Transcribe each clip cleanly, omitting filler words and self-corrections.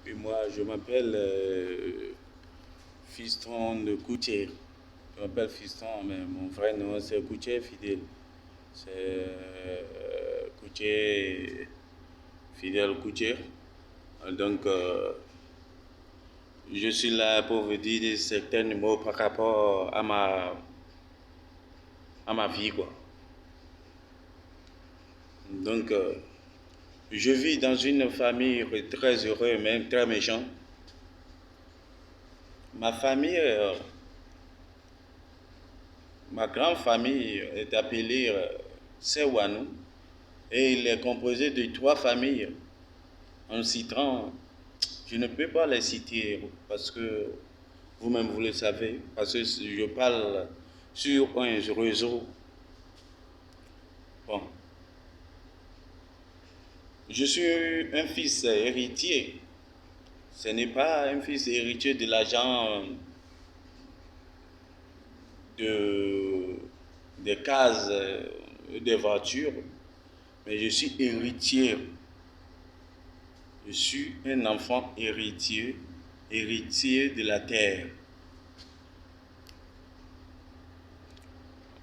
Et moi, je m'appelle Fiston de Coutier. Je m'appelle Fiston, mais mon vrai nom c'est Coutier Fidèle. C'est Coutier Fidèle Coutier. Donc, je suis là pour vous dire certains mots par rapport à ma vie, quoi. Donc, je vis dans une famille très heureuse, même très méchante. Ma famille, ma grande famille est appelée Sewanou et il est composé de trois familles. En citant, je ne peux pas les citer parce que vous-même vous le savez, parce que je parle sur un réseau. Bon, je suis un fils héritier. Ce n'est pas un fils héritier de l'argent de, des cases, des voitures, mais je suis héritier. Je suis un enfant héritier, héritier de la terre.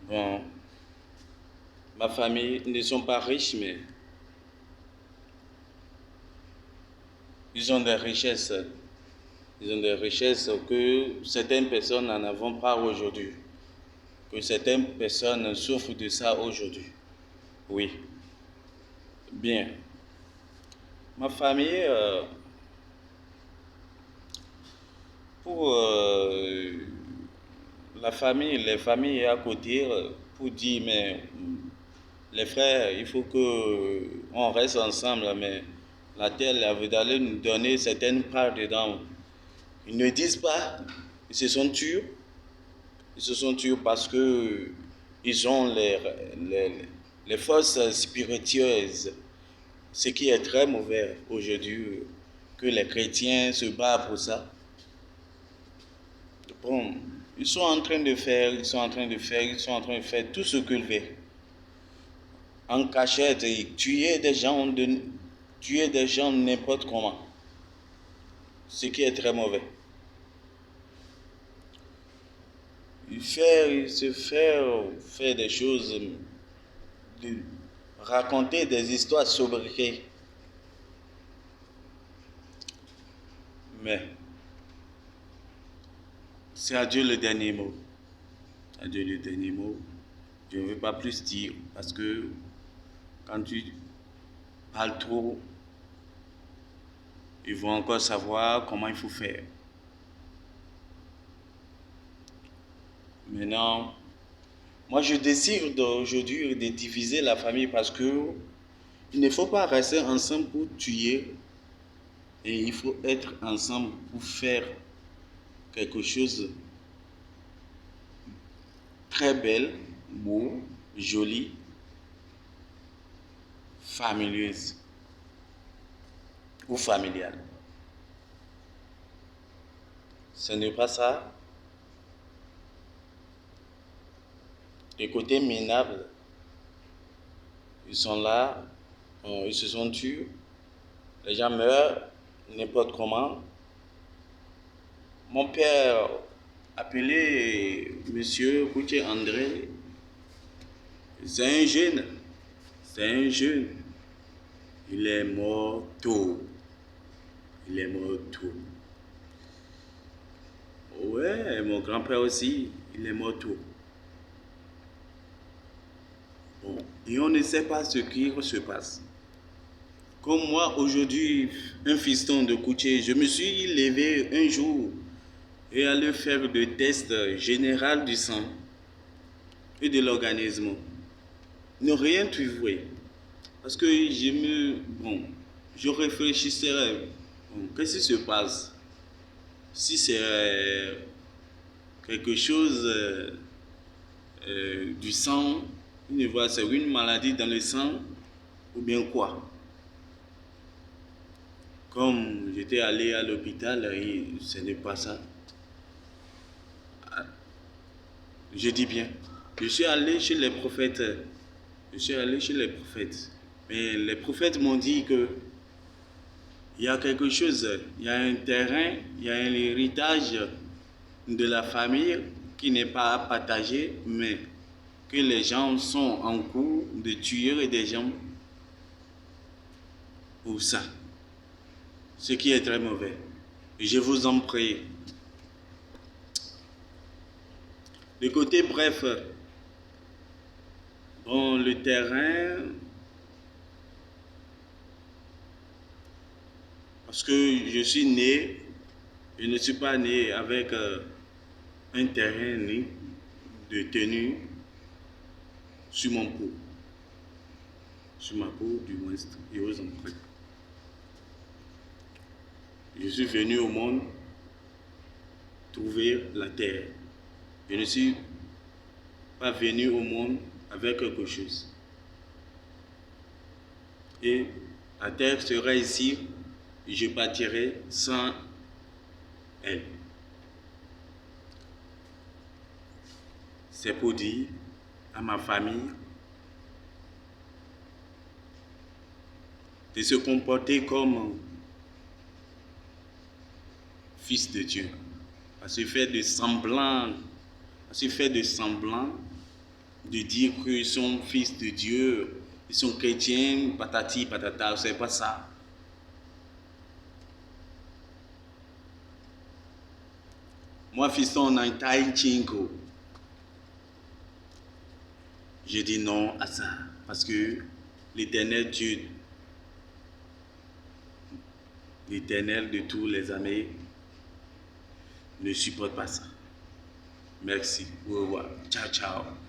Bon, ma famille ne sont pas riches, mais ils ont des richesses. Ils ont des richesses que certaines personnes n'en avons pas aujourd'hui. Que certaines personnes souffrent de ça aujourd'hui. Oui, bien. Ma famille, pour la famille, les familles à côté, pour dire, mais les frères, il faut que on reste ensemble, mais la terre veut d'aller nous donner certaines parts dedans. Ils ne disent pas, ils se sont tués. Ils se sont tués parce que ils ont les forces spiritueuses, ce qui est très mauvais aujourd'hui, que les chrétiens se battent pour ça. Bon, ils sont en train de faire, ils sont en train de faire, ils sont en train de faire tout ce qu'ils veulent. En cachette, et tuer des gens n'importe comment, ce qui est très mauvais. Faire des choses, de raconter des histoires sobriquées. Mais c'est à Dieu le dernier mot. À Dieu le dernier mot. Je ne veux pas plus dire parce que quand tu parles trop, ils vont encore savoir comment il faut faire. Maintenant, moi je décide aujourd'hui de diviser la famille parce que il ne faut pas rester ensemble pour tuer et il faut être ensemble pour faire quelque chose de très belle, beau, joli, familieuse ou familiale. Ce n'est pas ça. Les côtés minables, ils sont là, ils se sont tués, les gens meurent n'importe comment. Mon père, appelé Monsieur Koutié André, c'est un jeune, c'est un jeune. Il est mort tôt. Il est mort tôt. Ouais, mon grand-père aussi, il est mort tôt. Bon, et on ne sait pas ce qui se passe. Comme moi, aujourd'hui, un fiston de Koutié, je me suis levé un jour et allé faire le test général du sang et de l'organisme. Ne rien trouver. Parce que je réfléchissais, bon, qu'est-ce qui se passe? Si c'est quelque chose du sang, une fois c'est une maladie dans le sang, ou bien quoi? Comme j'étais allé à l'hôpital, et ce n'est pas ça. Je dis bien, je suis allé chez les prophètes. Je suis allé chez les prophètes. Mais les prophètes m'ont dit que Il y a quelque chose, il y a un terrain, il y a un héritage de la famille qui n'est pas à partager, mais que les gens sont en cours de tuer des gens pour ça. Ce qui est très mauvais. Je vous en prie. Le côté bref, bon, le terrain, parce que je suis né, je ne suis pas né avec un terrain de tenue sur mon peau. Sur ma peau, du moins, je vous en prie. Je suis venu au monde trouver la terre. Je ne suis pas venu au monde avec quelque chose. Et la terre sera ici, je partirai sans elle. C'est pour dire à ma famille de se comporter comme fils de Dieu. À se faire de semblant, de dire qu'ils sont fils de Dieu, ils sont chrétiens, patati patata, c'est pas ça. Moi, fiston, on a un taille chinko. Je dis non à ça, parce que l'Éternel Dieu, l'Éternel de tous les armées, ne supporte pas ça. Merci. Au revoir. Ciao, ciao.